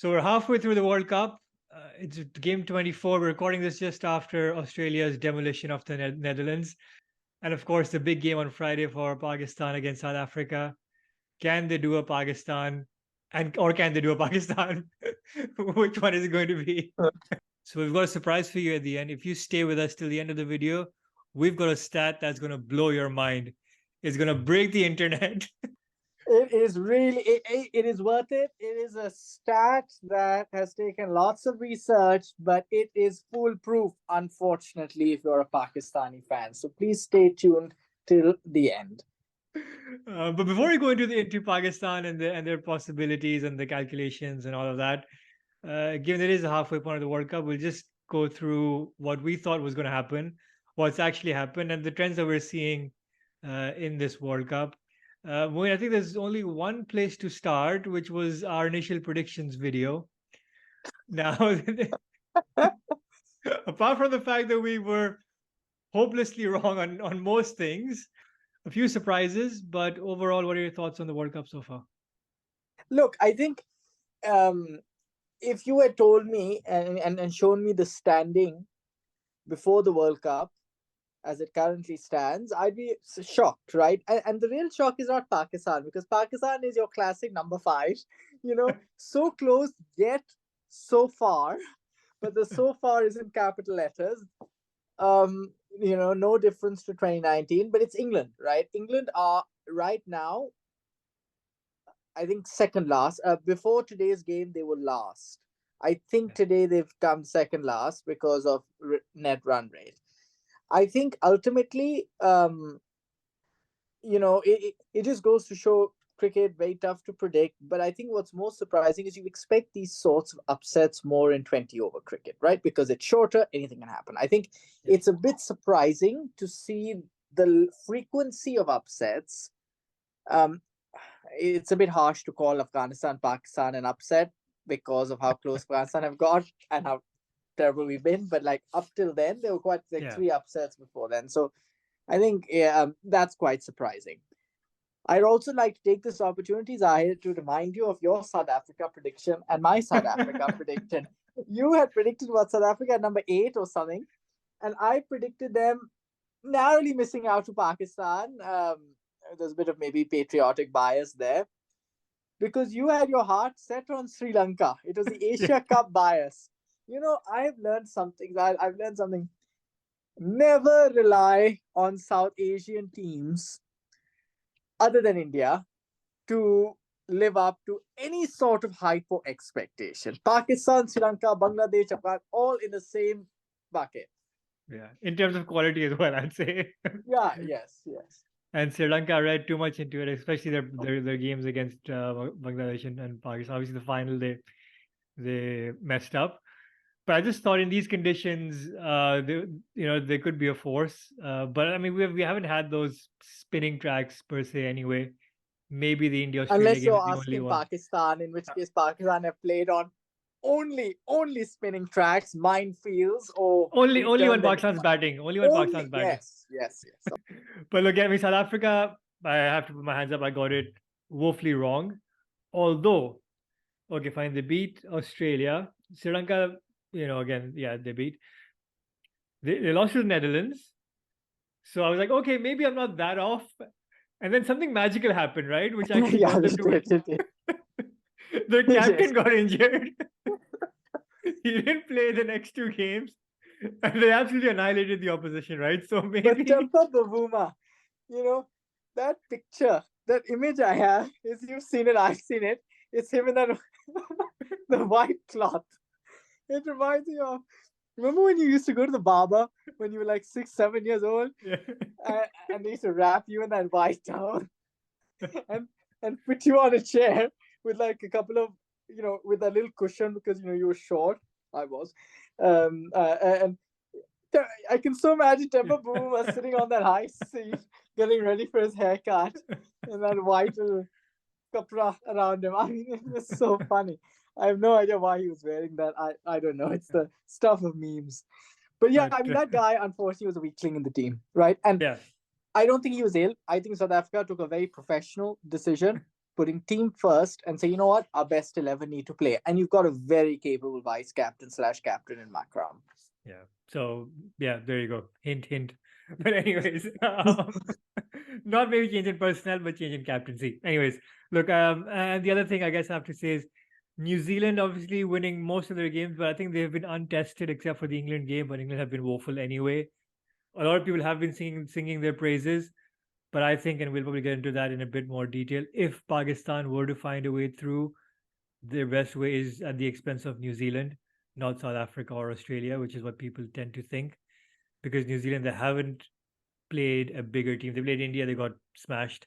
So we're halfway through the World Cup. It's game 24. We're recording this just after Australia's demolition of the Netherlands. And of course, the big game on Friday for Pakistan against South Africa. Can they do a Pakistan? Or can they do a Pakistan? Which one is it going to be? So we've got a surprise for you at the end. If you stay with us till the end of the video, we've got a stat that's going to blow your mind. It's going to break the internet. It is really, it is worth it. It is a stat that has taken lots of research, but it is foolproof, unfortunately, if you're a Pakistani fan. So please stay tuned till the end. But before we go into Pakistan and their possibilities and the calculations and all of that, given it is a halfway point of the World Cup, we'll just go through what we thought was going to happen, what's actually happened, and the trends that we're seeing in this World Cup. Moin, I think there's only one place to start, which was our initial predictions video. Now, apart from the fact that we were hopelessly wrong on most things, a few surprises, but overall, what are your thoughts on the World Cup so far? Look, I think if you had told me and shown me the standing before the World Cup, as it currently stands, I'd be shocked, right? And the real shock is not Pakistan, because Pakistan is your classic number 5, so close yet so far, but the so far is in capital letters. No difference to 2019, but it's England, right? England are right now, I think, second last. Before today's game, they were last. I think today they've come second last because of net run rate. I think ultimately, it just goes to show cricket, very tough to predict. But I think what's most surprising is you expect these sorts of upsets more in 20 over cricket, right? Because it's shorter, anything can happen. I think it's a bit surprising to see the frequency of upsets. It's a bit harsh to call Afghanistan, Pakistan an upset because of how close Afghanistan have got and how terrible we've been, but like up till then there were quite 3 upsets before then, so I think that's quite surprising. I'd also like to take this opportunity, Zahir, to remind you of your South Africa prediction and my South Africa prediction. You had predicted what, South Africa at number 8 or something, and I predicted them narrowly missing out to Pakistan. There's a bit of maybe patriotic bias there, because you had your heart set on Sri Lanka. It was the Asia Cup bias. I've learned something. I've learned something. Never rely on South Asian teams other than India to live up to any sort of hype or expectation. Pakistan, Sri Lanka, Bangladesh, Afghan, all in the same bucket. Yeah, in terms of quality as well, I'd say. Yes. And Sri Lanka read too much into it, especially their games against Bangladesh and Pakistan. Obviously, the final they messed up. But I just thought in these conditions, they could be a force. But I mean, we haven't had those spinning tracks per se anyway. Maybe the India-Australia unless game you're is the asking only one. Pakistan, in which case Pakistan have played on only spinning tracks, minefields, or only when Pakistan's batting. Only when Pakistan's batting. Yes. But look, I mean, South Africa, I have to put my hands up. I got it woefully wrong. Although, okay, fine, they beat Australia. Sri Lanka, again, they beat. They lost to the Netherlands. So I was like, okay, maybe I'm not that off. And then something magical happened, right? Which actually got them to it. Their captain got injured. He didn't play the next 2 games. And they absolutely annihilated the opposition, right? So maybe. But Tempa Bavuma, that picture, that image I have, is you've seen it, I've seen it. It's him in that the white cloth. It reminds me of, remember when you used to go to the barber when you were like 6, 7 years old? Yeah. And they used to wrap you in that white towel and put you on a chair with like a couple of, with a little cushion because, you were short. I was. And I can so imagine Tempa Boom was sitting on that high seat, getting ready for his haircut, and that white little kapra around him. I mean, it was so funny. I have no idea why he was wearing that. I don't know. It's the stuff of memes. But yeah, I mean, that guy, unfortunately, was a weakling in the team, right? And I don't think he was ill. I think South Africa took a very professional decision, putting team first and say, you know what, our best 11 need to play. And you've got a very capable vice captain / captain in Makram. Yeah. So yeah, there you go. Hint, hint. But anyways, not maybe change in personnel, but change in captaincy. Anyways, look, and the other thing I guess I have to say is New Zealand obviously winning most of their games, but I think they've been untested except for the England game, but England have been woeful anyway. A lot of people have been singing their praises, but I think, and we'll probably get into that in a bit more detail, if Pakistan were to find a way through, their best way is at the expense of New Zealand, not South Africa or Australia, which is what people tend to think. Because New Zealand, they haven't played a bigger team. They played India, they got smashed.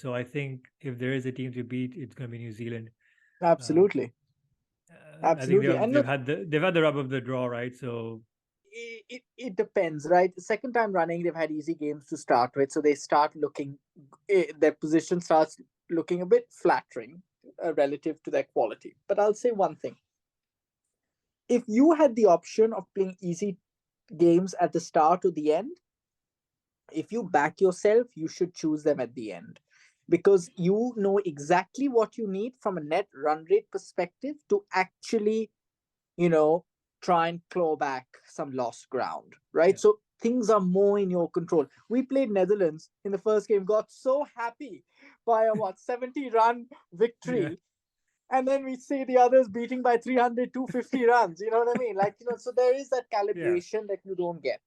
So I think if there is a team to beat, it's going to be New Zealand. Absolutely. I think Absolutely. And look, they've had the rub of the draw, right? So it depends, right? The second time running, they've had easy games to start with, so they start looking, their position starts looking a bit flattering relative to their quality. But I'll say one thing: if you had the option of playing easy games at the start or the end, if you back yourself, you should choose them at the end, because you know exactly what you need from a net run rate perspective to actually, you know, try and claw back some lost ground, right? yeah. So things are more in your control. We played Netherlands in the first game, got so happy by a 70-run Yeah. victory. And then we see the others beating by 300, 250 runs. You know what I mean? Like, so there is that Yeah. calibration that you don't get.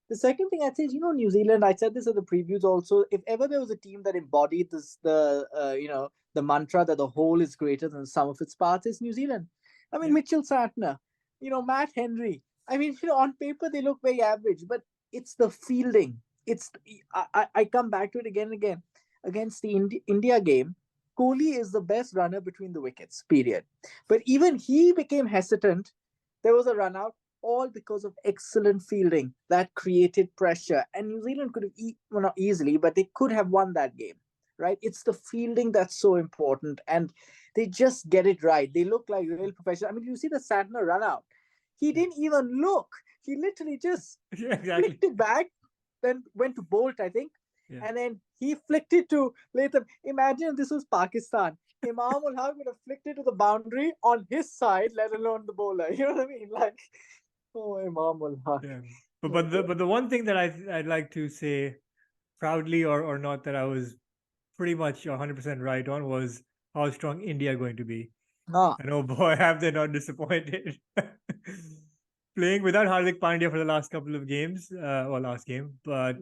The second thing I'd say is, New Zealand, I said this at the previews also, if ever there was a team that embodied the mantra that the whole is greater than the sum of its parts, is New Zealand. I mean, Yeah. Mitchell Santner, Matt Henry. I mean, on paper, they look very average, but it's the fielding. I come back to it again and again. Against the India game, Kohli is the best runner between the wickets, period. But even he became hesitant. There was a run out, all because of excellent fielding that created pressure. And New Zealand could have, well, not easily, but they could have won that game, right? It's the fielding that's so important. And they just get it right. They look like real professionals. I mean, you see the Santner run out. He didn't even look. He literally just Yeah, exactly. flicked it back, then went to Bolt, I think. Yeah. And then he flicked it to Latham. Imagine if this was Pakistan. Imam ul Haq would have flicked it to the boundary on his side, let alone the bowler. You know what I mean? Like, oh, Imam ul Haq. Yeah. But the one thing that I'd like to say proudly or not, that I was pretty much 100% right on, was how strong India are going to be. And oh boy, have they not disappointed. Playing without Hardik Pandya for the last couple of games, or last game, but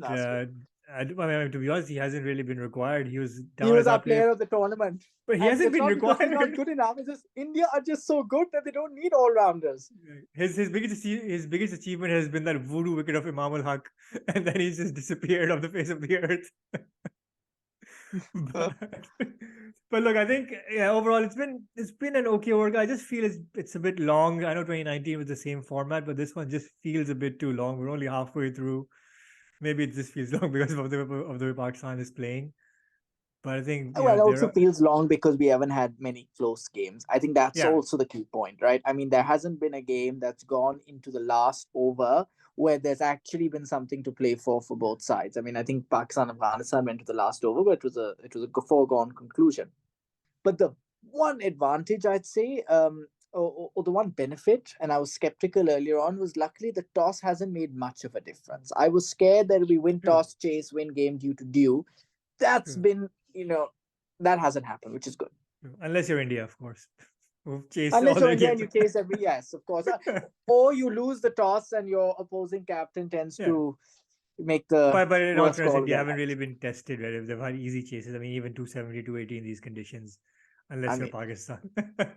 I mean, to be honest, he hasn't really been required. He was down He was as our our player, player of the tournament. but he And hasn't it's been not because he's not required. good enough. It's just India are just so good that they don't need all rounders. His biggest achievement has been that voodoo wicket of Imam ul Haq, and then he's just disappeared off the face of the earth. but, but look, I think overall it's been an okay work. I just feel it's a bit long. I know 2019 was the same format, but this one just feels a bit too long. We're only halfway through. Maybe it just feels long because of the way Pakistan is playing. But I think Well, it also feels long because we haven't had many close games. I think that's also the key point, right? I mean, there hasn't been a game that's gone into the last over where there's actually been something to play for both sides. I mean, I think Pakistan and Afghanistan went to the last over, but it was a foregone conclusion. But the one advantage I'd say, or the one benefit, and I was skeptical earlier on, was luckily the toss hasn't made much of a difference. I was scared that we win toss, chase, win game due to due. That's been, that hasn't happened, which is good. Unless you're India, of course. Unless you're India and you chase every, yes, of course. Or you lose the toss and your opposing captain tends to make the but in all fairness, India again. haven't really been tested, right? If they've had easy chases, I mean, even 270, 280 in these conditions, unless you're Pakistan.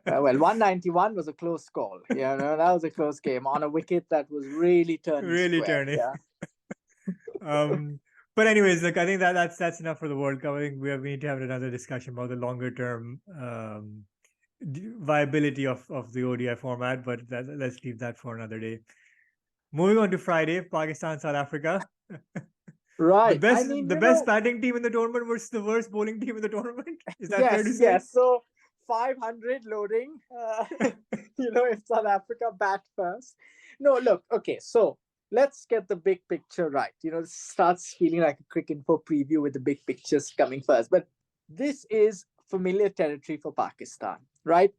Well, 191 was a close call. Yeah, that was a close game on a wicket that was really turning. Really turning. Yeah. But anyways, look, I think that's enough for the World Cup. I think we need to have another discussion about the longer term viability of the ODI format, but let's leave that for another day. Moving on to Friday, Pakistan, South Africa. Right. The best batting team in the tournament versus the worst bowling team in the tournament. Is that fair to say? Yes. So 500 loading. If South Africa bat first. No, look. Okay, so let's get the big picture right. It starts feeling like a Cricinfo preview with the big pictures coming first. But this is familiar territory for Pakistan, right?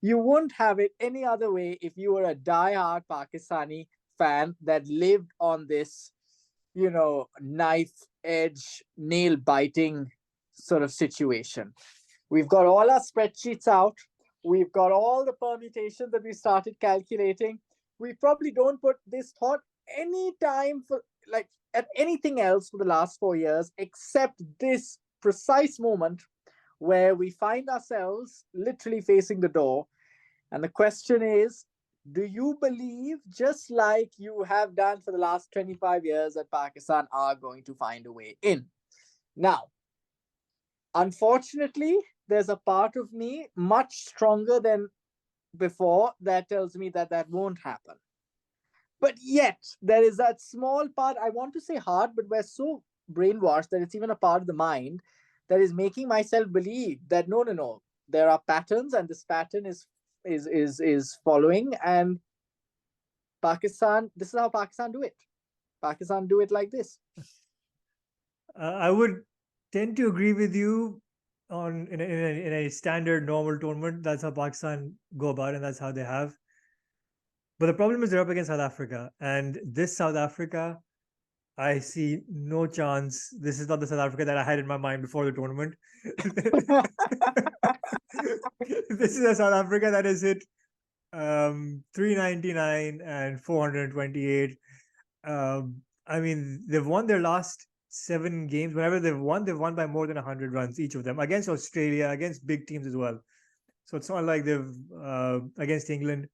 You wouldn't have it any other way if you were a die-hard Pakistani fan that lived on this, knife edge, nail biting sort of situation. We've got all our spreadsheets out. We've got all the permutations that we started calculating. We probably don't put this thought any time for like at anything else for the last 4 years, except this precise moment where we find ourselves literally facing the door. And the question is, do you believe, just like you have done for the last 25 years, that Pakistan are going to find a way in? Now, unfortunately, there's a part of me much stronger than before that tells me that that won't happen. But yet, there is that small part, I want to say heart, but we're so brainwashed that it's even a part of the mind that is making myself believe that no, there are patterns, and this pattern is following, and Pakistan, this is how Pakistan do it. Pakistan do it like this. I would tend to agree with you on in a standard normal tournament. That's how Pakistan go about, and that's how they have. But the problem is they're up against South Africa, and this South Africa, I see no chance. This is not the South Africa that I had in my mind before the tournament. This is a South Africa that has hit 399 and 428. I mean, they've won their last 7 games. Whenever they've won by more than 100 runs, each of them, against Australia, against big teams as well. So it's not like they've against England.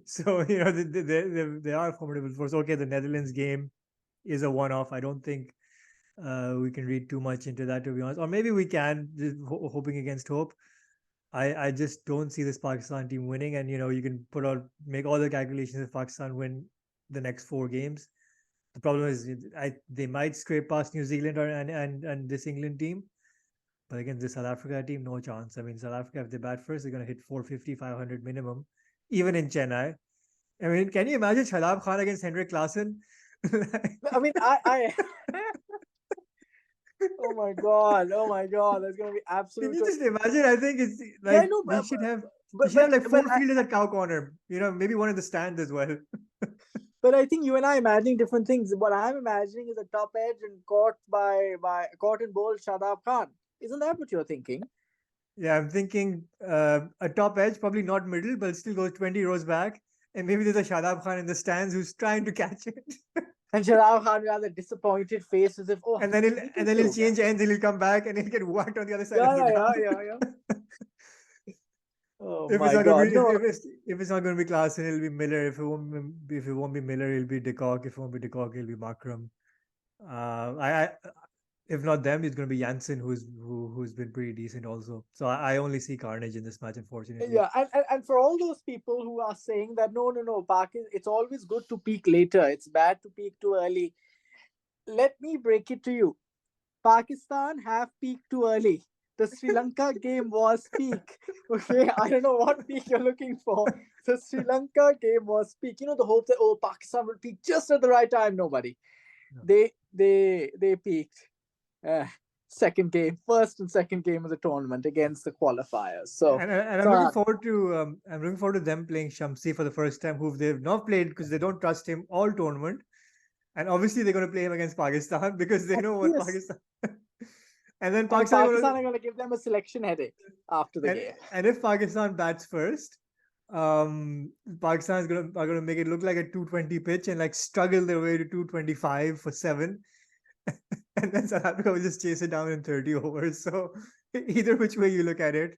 So they are a formidable force. Okay, the Netherlands game is a one-off. I don't think we can read too much into that, to be honest. Or maybe we can, just hoping against hope. I just don't see this Pakistan team winning. And you can make all the calculations if Pakistan win the next 4 games. The problem is they might scrape past New Zealand and this England team. But against the South Africa team, no chance. I mean, South Africa, if they bat first, they're going to hit 450, 500 minimum, even in Chennai. I mean, can you imagine Shadab Khan against Henrik Klaassen? I mean, I oh my god, that's gonna be absolute. Can you just imagine? I think it's like I know, we should have like 4 but fielders at cow corner. Maybe one in the stand as well. But I think you and I are imagining different things. What I'm imagining is a top edge and caught and bowled Shadab Khan. Isn't that what you're thinking? Yeah, I'm thinking a top edge, probably not middle, but still goes 20 rows back. And maybe there's a Shadab Khan in the stands who's trying to catch it. And Shadab Khan will have a disappointed face as if, oh, and then he'll change ends and he'll come back and he'll get whacked on the other side yeah, of the ground. Yeah. Oh if my it's not god! Gonna be, if it's not going to be Klaassen, it'll be Miller. If it won't be Miller, it'll be De Kock. If it won't be De Kock, it'll be Makram. If not them, it's going to be Janssen, who's been pretty decent also. So I only see carnage in this match, unfortunately. Yeah, and for all those people who are saying that no, it's always good to peak later. It's bad to peak too early. Let me break it to you. Pakistan have peaked too early. The Sri Lanka game was peak. Okay, I don't know what peak you're looking for. The Sri Lanka game was peak. The hope that Pakistan will peak just at the right time. Nobody. No. They peaked. First and second game of the tournament against the qualifiers. So and I'm looking forward to them playing Shamsi for the first time, who they've not played because they don't trust him all tournament. And obviously they're going to play him against Pakistan because they know what Pakistan. And then Pakistan are going to give them a selection headache after the game. And if Pakistan bats first, Pakistan are going to make it look like a 220 pitch and like struggle their way to 225 for 7. And then South Africa will just chase it down in 30 overs. So either which way you look at it,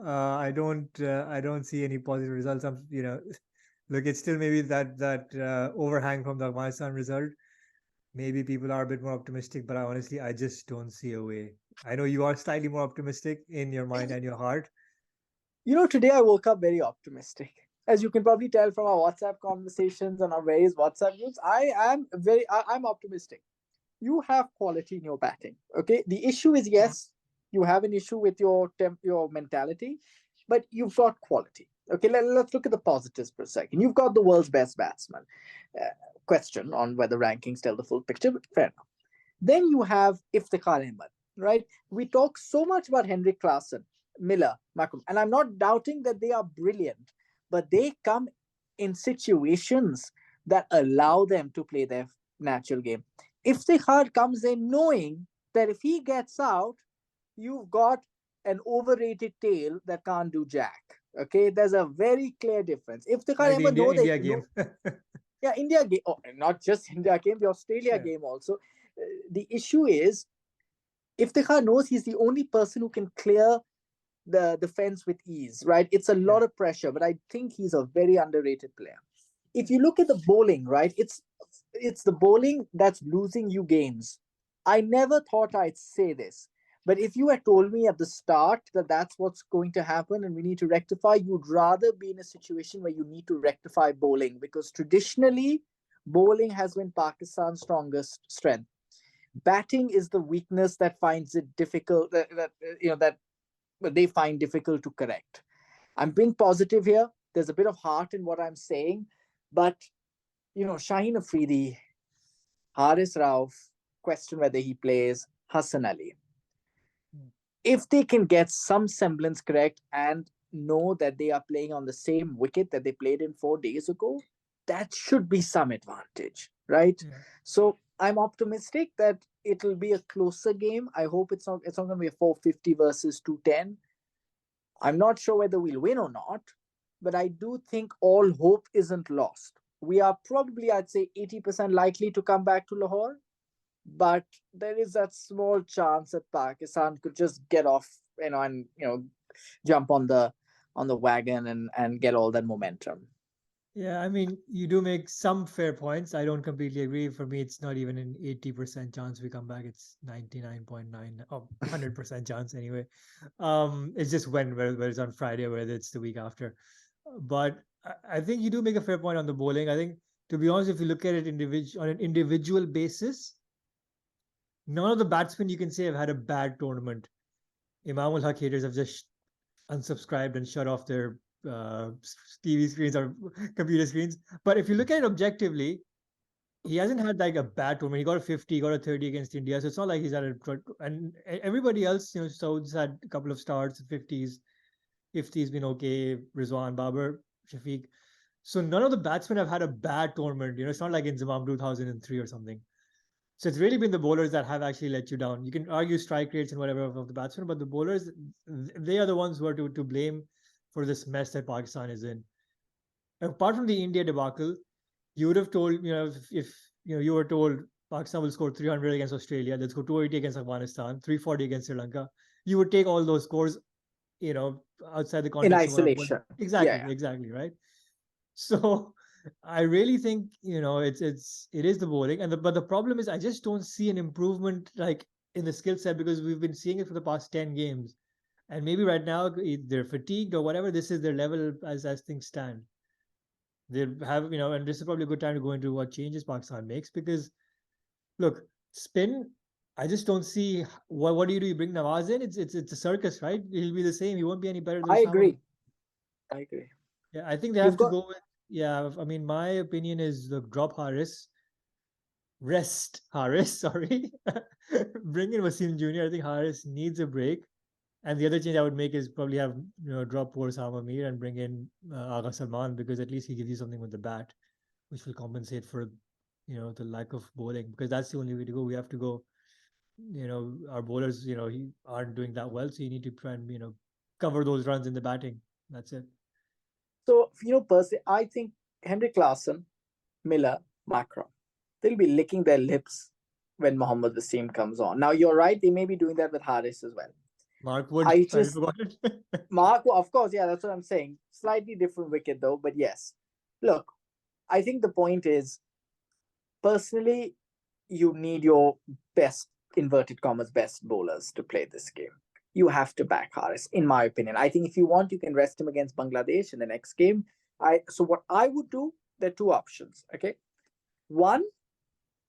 I don't see any positive results. Look, it's still maybe that overhang from the Afghanistan result. Maybe people are a bit more optimistic, but I just don't see a way. I know you are slightly more optimistic in your mind and your heart. Today I woke up very optimistic. As you can probably tell from our WhatsApp conversations and our various WhatsApp groups, I'm optimistic. You have quality in your batting. Okay, the issue is, yes, you have an issue with your mentality, but you've got quality. Okay, let's look at the positives for a second. You've got the world's best batsman. Question on whether rankings tell the full picture, but fair enough. Then you have Iftikhar Ahmed, right? We talk so much about Henrik Klaassen. Miller, Macron. And I'm not doubting that they are brilliant, but they come in situations that allow them to play their natural game. Iftikhar comes in knowing that if he gets out, you've got an overrated tail that can't do jack. Okay, there's a very clear difference. Iftikhar Like the ever know that India game. yeah, India game, oh, not just India game, the Australia Yeah. game also. The issue is Iftikhar knows he's the only person who can clear the fence with ease, right? It's a lot Yeah. of pressure, but I think he's a very underrated player. If you look at the bowling, right, it's the bowling that's losing you games. I never thought I'd say this, but if you had told me at the start that that's what's going to happen and we need to rectify, you'd rather be in a situation where you need to rectify bowling, because traditionally bowling has been Pakistan's strongest strength. Batting is the weakness that finds it difficult, that they find difficult to correct. I'm being positive here. There's a bit of heart in what I'm saying, but Shaheen Afridi, Haris Rauf, question whether he plays, Hassan Ali. If they can get some semblance correct and know that they are playing on the same wicket that they played in 4 days ago, that should be some advantage, right? Yeah. So I'm optimistic that it'll be a closer game. I hope it's not going to be a 450 versus 210. I'm not sure whether we'll win or not, but I do think all hope isn't lost. We are probably, I'd say, 80% likely to come back to Lahore, but there is that small chance that Pakistan could just get off, and jump on the wagon and get all that momentum. Yeah, I mean, you do make some fair points. I don't completely agree. For me, it's not even an 80% chance we come back. It's 99.9 or 100% chance anyway. It's just whether it's on Friday or whether it's the week after. But I think you do make a fair point on the bowling. I think, to be honest, if you look at it on an individual basis, none of the batsmen you can say have had a bad tournament. Imam ul Haq haters have just unsubscribed and shut off their TV screens or computer screens. But if you look at it objectively, he hasn't had like a bad tournament. He got a 50, he got a 30 against India. So it's not like he's had and everybody else, Saud's had a couple of starts, 50s. Ifti's been okay, Rizwan, Babar, Shafiq. So none of the batsmen have had a bad tournament. It's not like in Zimbabwe 2003 or something. So it's really been the bowlers that have actually let you down. You can argue strike rates and whatever of the batsmen, but the bowlers, they are the ones who are to blame for this mess that Pakistan is in. Apart from the India debacle, you would have told, if you were told Pakistan will score 300 against Australia, they'll score 280 against Afghanistan, 340 against Sri Lanka, you would take all those scores, outside the In context of what isolation. exactly, Yeah. exactly, right? So I really think it is the bowling, but the problem is I just don't see an improvement like in the skill set, because we've been seeing it for the past 10 games, and maybe right now they're fatigued or whatever. This is their level as things stand. They have and this is probably a good time to go into what changes Pakistan makes, because look, spin. I just don't see what do you do? You bring Nawaz in. It's a circus, right? He'll be the same. He won't be any better than I Usama. agree. I agree. Yeah, I think they You've have to got go with. Yeah, I mean, my opinion is the drop Harris, rest Harris. Sorry, bring in Wasim Jr. I think Harris needs a break, and the other change I would make is probably have drop poor Sama Mir and bring in Agha Salman, because at least he gives you something with the bat, which will compensate for the lack of bowling, because that's the only way to go. We have to go. Our bowlers aren't doing that well, so you need to try and cover those runs in the batting. That's it. so personally, I think Henrik Larsson, Miller, Macron, they'll be licking their lips when Mohammad Wasim comes on. Now you're right; they may be doing that with Haris as well. Mark Wood, I sorry just about it. Mark, well, of course, yeah, that's what I'm saying. Slightly different wicket though, but yes. Look, I think the point is, personally, you need your best, inverted commas, best bowlers to play this game. You have to back Haris, in my opinion. I think if you want, you can rest him against Bangladesh in the next game. So what I would do, there are two options. Okay, one,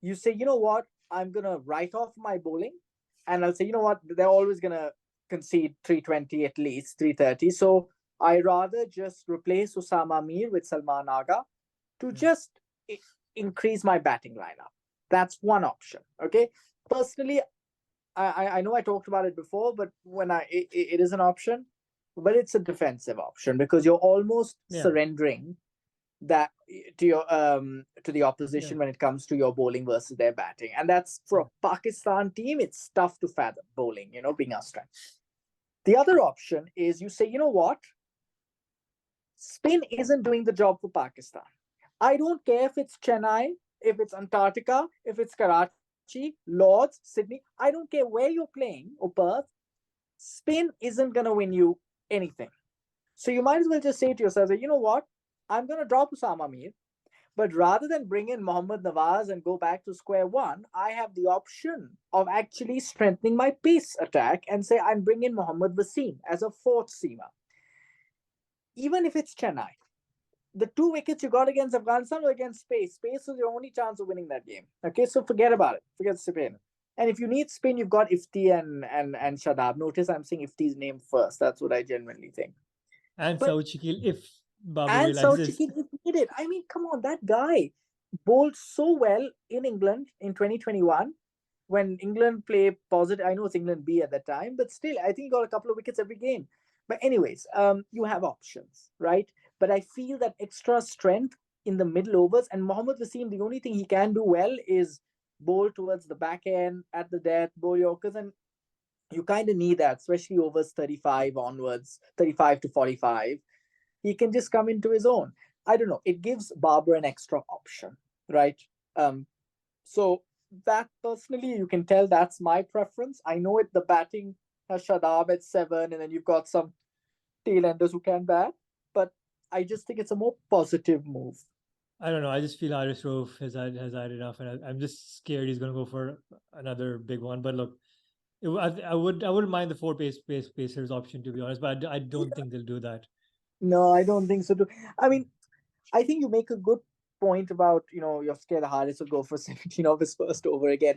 you say, you know what, I'm gonna write off my bowling, and I'll say, you know what, they're always gonna concede 320 at least 330. So I rather just replace Osama Mir with Salman Aga to just increase my batting lineup. That's one option. Okay. Personally, I know I talked about it before, but when it is an option. but it's a defensive option because you're almost surrendering that to the opposition when it comes to your bowling versus their batting. And that's for a Pakistan team, it's tough to fathom bowling, being our strength. The other option is you say, you know what? Spin isn't doing the job for Pakistan. I don't care if it's Chennai, if it's Antarctica, if it's Karachi, Lords, Sydney. I don't care where you're playing or Perth. Spin isn't going to win you anything. So you might as well just say to yourself, you know what? I'm going to drop Usama Mir. But rather than bring in Mohammad Nawaz and go back to square one, I have the option of actually strengthening my pace attack and say I'm bringing Mohammad Wasim as a fourth seamer. Even if it's Chennai, the 2 wickets you got against Afghanistan or against Pace. Pace was your only chance of winning that game. Okay, so forget about it. Forget spin. And if you need spin, you've got Ifti and Shadab. Notice I'm saying Ifti's name first. That's what I genuinely think. And Saud Shakil, if Babar and realizes. Saud Shakil is needed. I mean, come on, that guy bowled so well in England in 2021 when England play positive. I know it's England B at that time, but still, I think he got a couple of wickets every game. But anyways, you have options, right? But I feel that extra strength in the middle overs, and Mohammad Wasim, the only thing he can do well is bowl towards the back end at the death, bowl Yorkers, and you kind of need that, especially overs 35 onwards, 35 to 45. He can just come into his own. I don't know. It gives Babar an extra option, right? So that personally, you can tell that's my preference. I know the batting has Shadab at 7, and then you've got some tailenders who can bat, but I just think it's a more positive move. I don't know. I just feel Haris Rauf has had enough, and I'm just scared he's going to go for another big one. But look, I wouldn't mind the four pacers option, to be honest, but I don't think they'll do that. No, I don't think so too. I mean, I think you make a good point about, you're scared Haris will go for 17 of his first over again.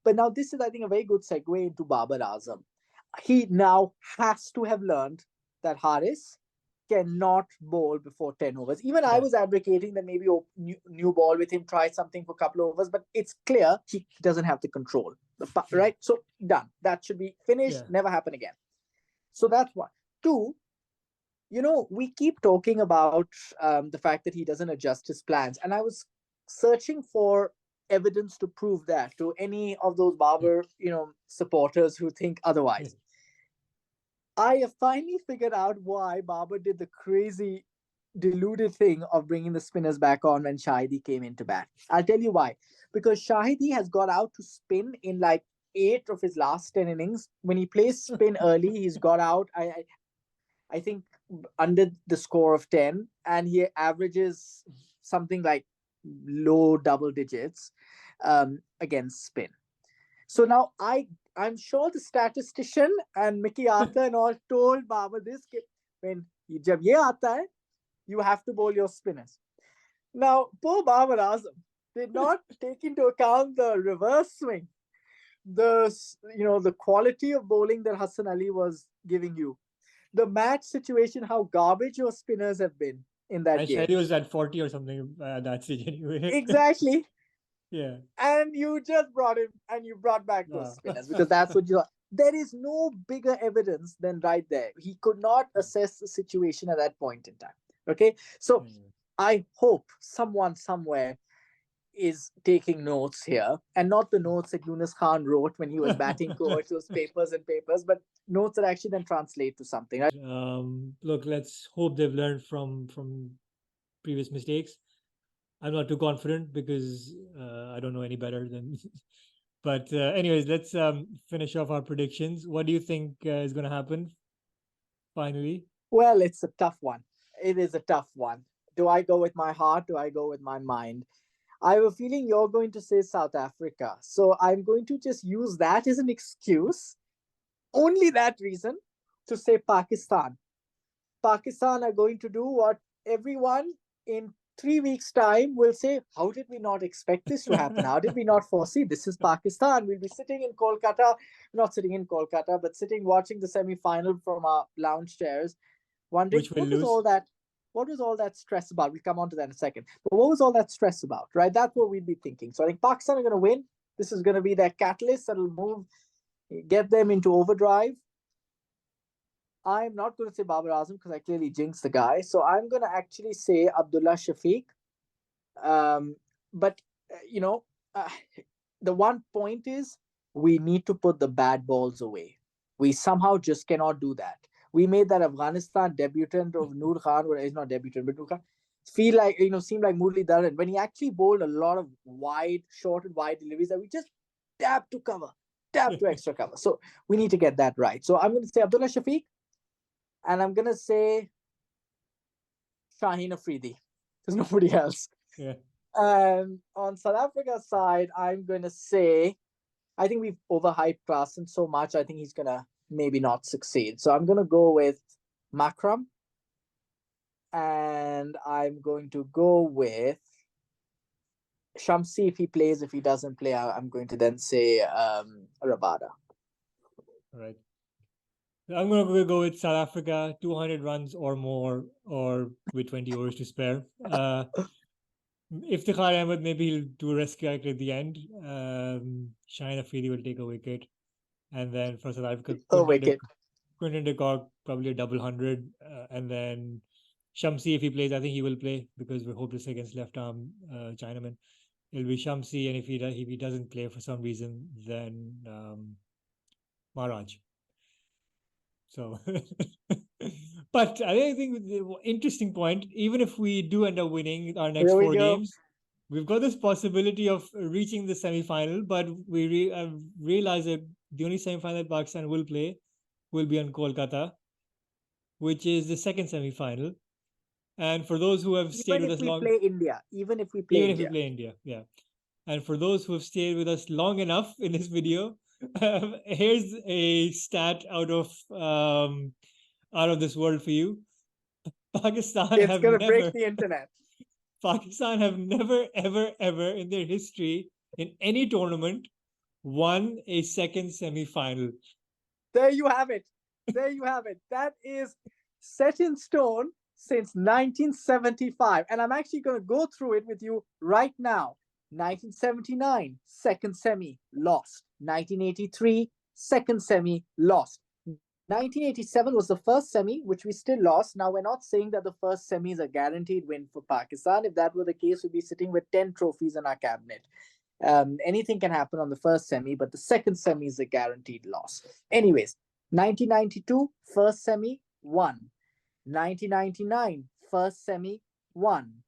But now this is, I think, a very good segue into Babar Azam. He now has to have learned that Haris cannot bowl before 10 overs. Even I was advocating that maybe new ball with him, try something for a couple of overs, but it's clear he doesn't have the control, right? So done. That should be finished, never happen again. So that's one. Two, we keep talking about the fact that he doesn't adjust his plans. And I was searching for evidence to prove that to any of those Babar, supporters who think otherwise. I have finally figured out why Babar did the crazy, deluded thing of bringing the spinners back on when Shahidi came into bat. I'll tell you why. Because Shahidi has got out to spin in like 8 of his last 10 innings. When he plays spin early, he's got out. I think under the score of 10, and he averages something like low double digits against spin. So now I'm sure the statistician and Mickey Arthur and all told Babar this, when jab ye aata hai, you have to bowl your spinners. Now, poor Babar Azam did not take into account the reverse swing, the quality of bowling that Hassan Ali was giving you. The match situation, how garbage your spinners have been in that game. Shahidi was at 40 or something at that stage anyway. Exactly. Yeah. And you just brought him and you brought back those spinners because that's what you are. There is no bigger evidence than right there. He could not assess the situation at that point in time. Okay. So I hope someone somewhere is taking notes here, and not the notes that Yunus Khan wrote when he was batting coach, those papers and papers, but notes that actually then translate to something. Right? Look, let's hope they've learned from previous mistakes. I'm not too confident because I don't know any better than. But anyways, let's finish off our predictions. What do you think is going to happen finally? Well, it's a tough one. It is a tough one. Do I go with my heart? Do I go with my mind? I have a feeling you're going to say South Africa. So I'm going to just use that as an excuse, only that reason, to say Pakistan. Pakistan are going to do what everyone in 3 weeks' time will say, how did we not expect this to happen? How did we not foresee? This is Pakistan. We'll be sitting in Kolkata, not sitting in Kolkata, but sitting watching the semi-final from our lounge chairs, wondering what was all that stress about? We'll come on to that in a second. But what was all that stress about, right? That's what we'd be thinking. So I think Pakistan are going to win. This is going to be their catalyst that'll get them into overdrive. I'm not going to say Babar Azam because I clearly jinxed the guy. So I'm going to actually say Abdullah Shafiq. But, you know, uh, the one point is we need to put the bad balls away. We somehow just cannot do that. We made that Afghanistan debutant of Noor Khan, or he's not debutant, but Noor Khan, feel like, seem like Murli Dharan when he actually bowled a lot of short and wide deliveries that we just tap to cover, tap to extra cover. So we need to get that right. So I'm going to say Abdullah Shafiq, and I'm going to say Shaheen Afridi. There's nobody else. Yeah. And on South Africa's side, I'm going to say, I think we've overhyped Klassen so much. I think he's going to maybe not succeed. So I'm going to go with Makram. And I'm going to go with Shamsi if he plays. If he doesn't play, I'm going to then say Rabada. All right. I'm going to go with South Africa, 200 runs or more, or with 20 overs to spare. Iftikhar Ahmed, maybe he'll do a rescue act at the end. Shaheen Afridi will take a wicket. And then for South Africa, Quinton de Kock, probably a double 100. And then Shamsi, if he plays, I think he will play because we're hopeless against left arm Chinaman. It'll be Shamsi, and if he doesn't play for some reason, then Maharaj. So, but I think the interesting point, even if we do end up winning our next 4 games, we've got this possibility of reaching the semi-final, but we realize that the only semi-final that Pakistan will play will be on Kolkata, which is the second semi-final. And for those who have stayed with us long, even if we play India, yeah. And for those who have stayed with us long enough in this video, here's a stat out of this world for you. Pakistan it's going to break the internet. Pakistan have never, ever, ever in their history in any tournament won a second semi-final. There you have it. There you have it. That is set in stone since 1975. And I'm actually going to go through it with you right now. 1979, second semi, lost. 1983, second semi, lost. 1987 was the first semi, which we still lost. Now, we're not saying that the first semi is a guaranteed win for Pakistan. If that were the case, we'd be sitting with 10 trophies in our cabinet. Anything can happen on the first semi, but the second semi is a guaranteed loss. Anyways, 1992, first semi, won. 1999, first semi, won.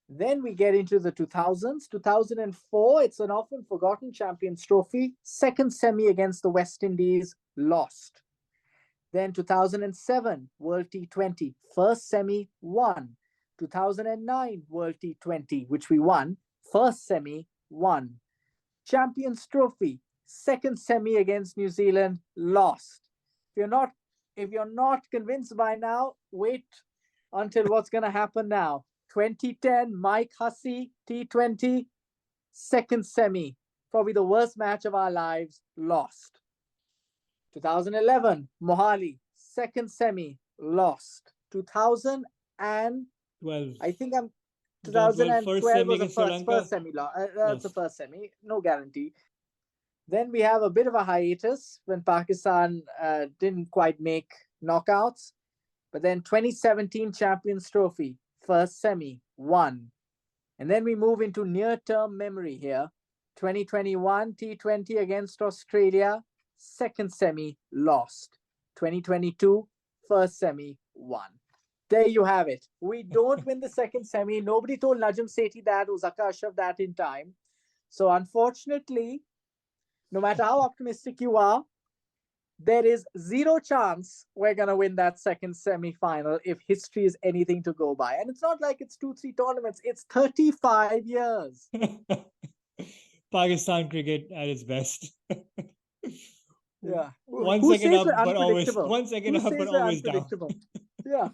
Then we get into the 2000s. 2004, it's an often forgotten Champions Trophy. Second semi against the West Indies, lost. Then 2007, World T20, first semi, won. 2009, World T20, which we won, first semi, won. Champions Trophy, second semi against New Zealand, lost. If you're not convinced by now, wait until what's going to happen now. 2010, Mike Hussey, T20, second semi, probably the worst match of our lives, lost. 2011, Mohali, second semi, lost. 2012, I think 2012 was the first semi. That's the first semi, no guarantee. Then we have a bit of a hiatus when Pakistan didn't quite make knockouts. But then 2017 Champions Trophy, first semi, won. And then we move into near-term memory here. 2021 T20 against Australia, second semi, lost. 2022, first semi, won. There you have it. We don't win the second semi. Nobody told Najam Sethi that, Uzaka Ashraf that in time. So unfortunately, no matter how optimistic you are, there is zero chance we're going to win that second semi-final if history is anything to go by. And it's not like it's 2-3 tournaments. It's 35 years. Pakistan cricket at its best. Yeah. One second up, but always down. Yeah,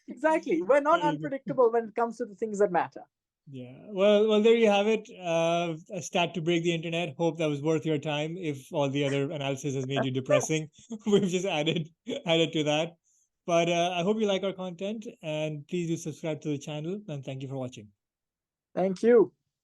exactly. We're not unpredictable when it comes to the things that matter. Yeah. Well, there you have it. A stat to break the internet. Hope that was worth your time. If all the other analysis has made you depressing, we've just added to that. But I hope you like our content, and please do subscribe to the channel. And thank you for watching. Thank you.